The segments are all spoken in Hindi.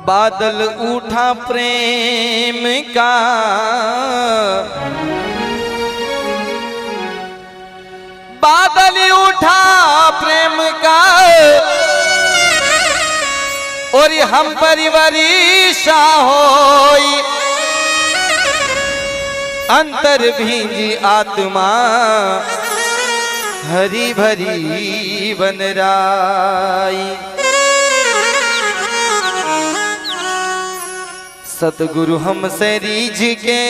बादल उठा प्रेम का, बादल उठा प्रेम का, और हम परिवरीशा होई, अंतर भींजी आत्मा हरी भरी बनराई। सतगुरु हमसे रीझ के,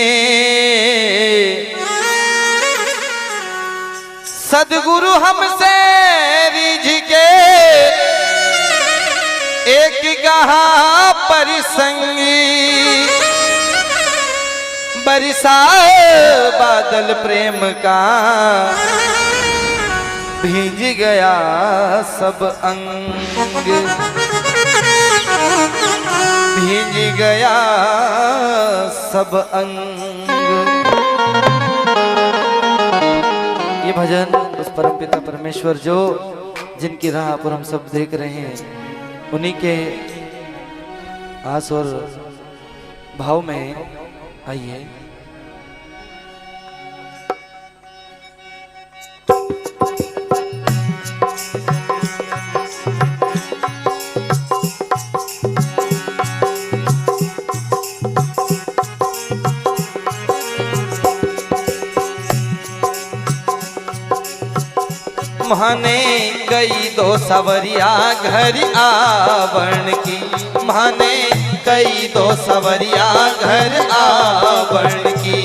सतगुरु हमसे रीझ के, एक कहा परिसंगी, बरसा बादल प्रेम का, भींज गया सब अंग, भींज गया सब अंग। ये भजन उस परमपिता परमेश्वर जो जिनकी राह पर हम सब देख रहे हैं, उन्हीं के आस और भाव में आइए। माने कई दो सवरिया घर आवण की, माने कई दो सवरिया घर आवण की।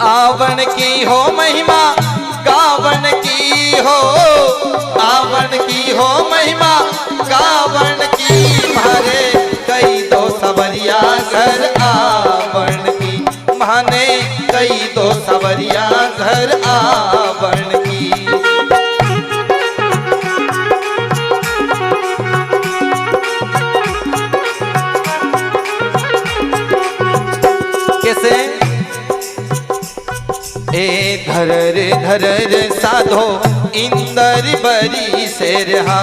आवण की हो महिमा गावण की हो, आवण की हो महिमा गावण की, मारे कई दो सवरिया घर आवण की, माने कई दो सवरिया घर आवण की। कैसे? ए धरर साधो इंदर बरी से रहा,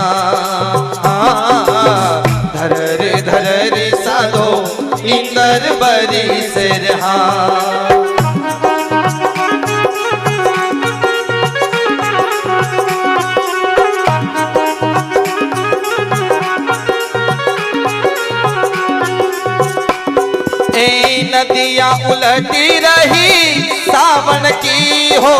धरर साधो इंदर बरी से रहा। ए नदियाँ उलटी रही सावन की हो,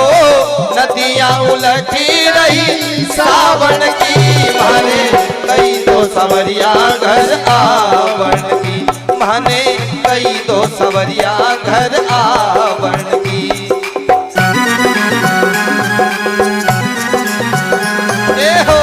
नदियाँ उलटी रही सावन की, माने कई दो सवरिया घर आवण की, माने कई दो सवरिया घर आवण की। ए हो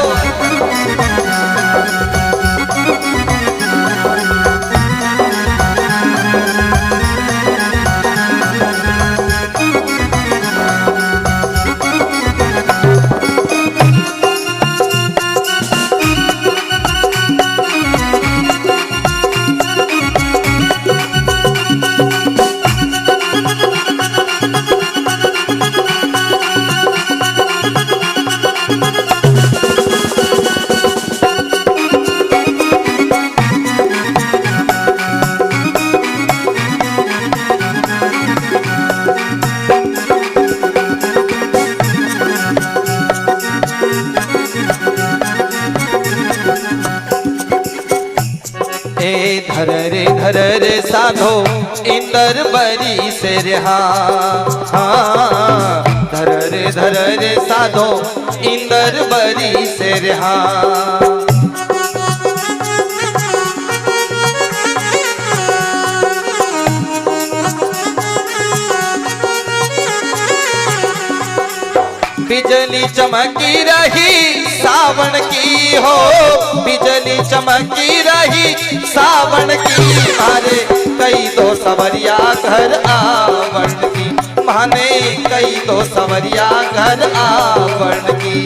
धरर साधो इंदर बरी से रहा, धरर साधो इंदर बरी से रहा। बिजली चमकी रही सावन की हो, बिजली चमकी रही सावन की, मारे कई दो सवरिया घर आवण की, माने कई दो सवरिया घर आवण की।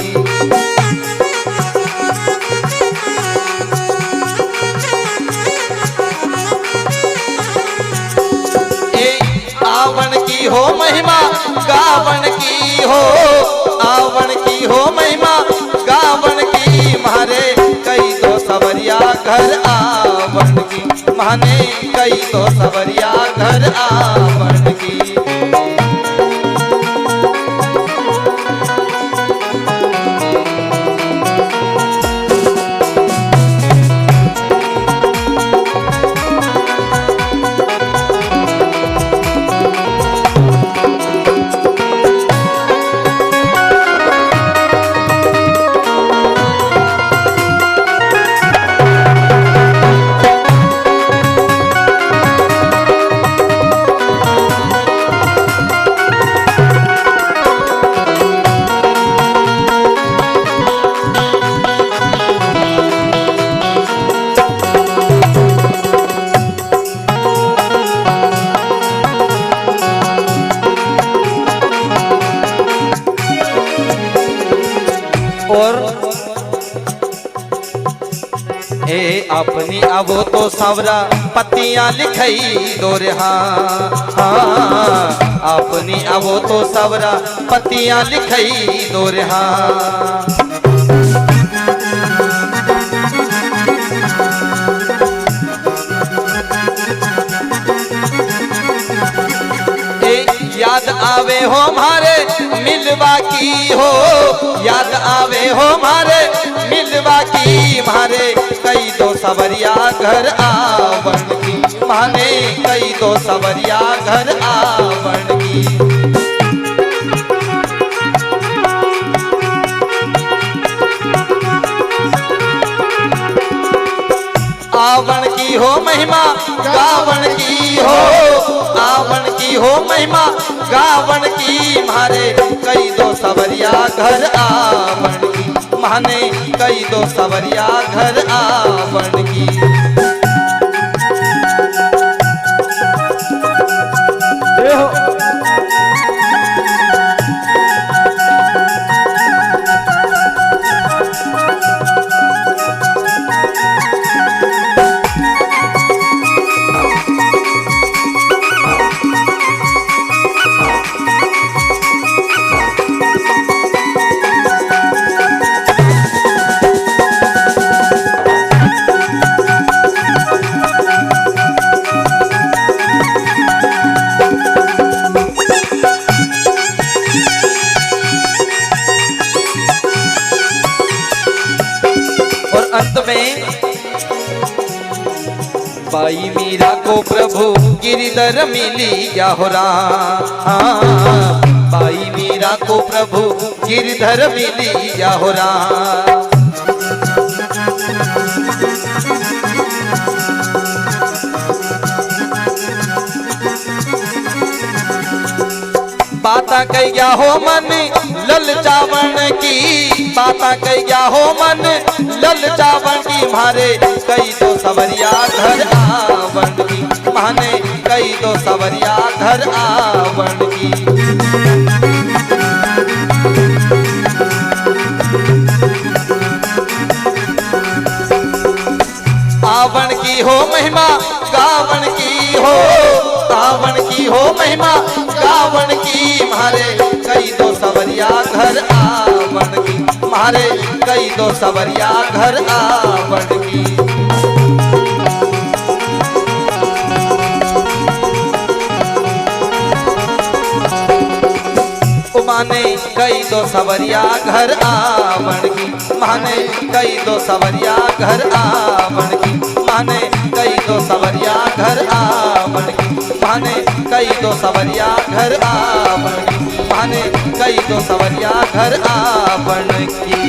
आवण की हो महिमा गावण की हो, आवण की हो महिमा गावण की मारे कई दो सवरिया घर आवण की, माने कई दो सवरिया घर आवण की। और हे अपनी आवो तो सावरा पत्तियां लिखई दोरहा, हाँ अपनी आवो तो सावरा पत्तियां लिखई दोरहा। याद आवे हो मारे मिलवा की हो, याद आवे हो मारे मिलवा की मारे कई दो सवरिया घर आवण की, माने कई दो सवरिया घर आवण की। आवण की हो महिमा गावण की हो, आवण की हो महिमा गावण की मारे कई दो सवरिया घर आवण की, माने कई दो सवरिया घर आवण की। अंत में बाई मीरा को प्रभु गिरिधर मिली या हो राम, बाई मीरा को प्रभु गिरिधर मिली या हो राम। बाता कहिया हो मन ललचावन की, बाता कहिया हो मन ललचावन की मारे कई दो सवरिया घर आवण की, माने कई दो सवरिया घर आवण की। आवण की हो महिमा गावण की हो, आवण की हो महिमा गावण की मारे कई दो सवरिया घर आवण की, मारे कई दो सवरिया घर आवण की। माने कई दो सवरिया घर आवण की, माने कई दो सवरिया घर आवण की, माने कई दो सवरिया घर आवण की, माने कई दो सवरिया घर आवण की, माने कई दो सवरिया घर आवण की।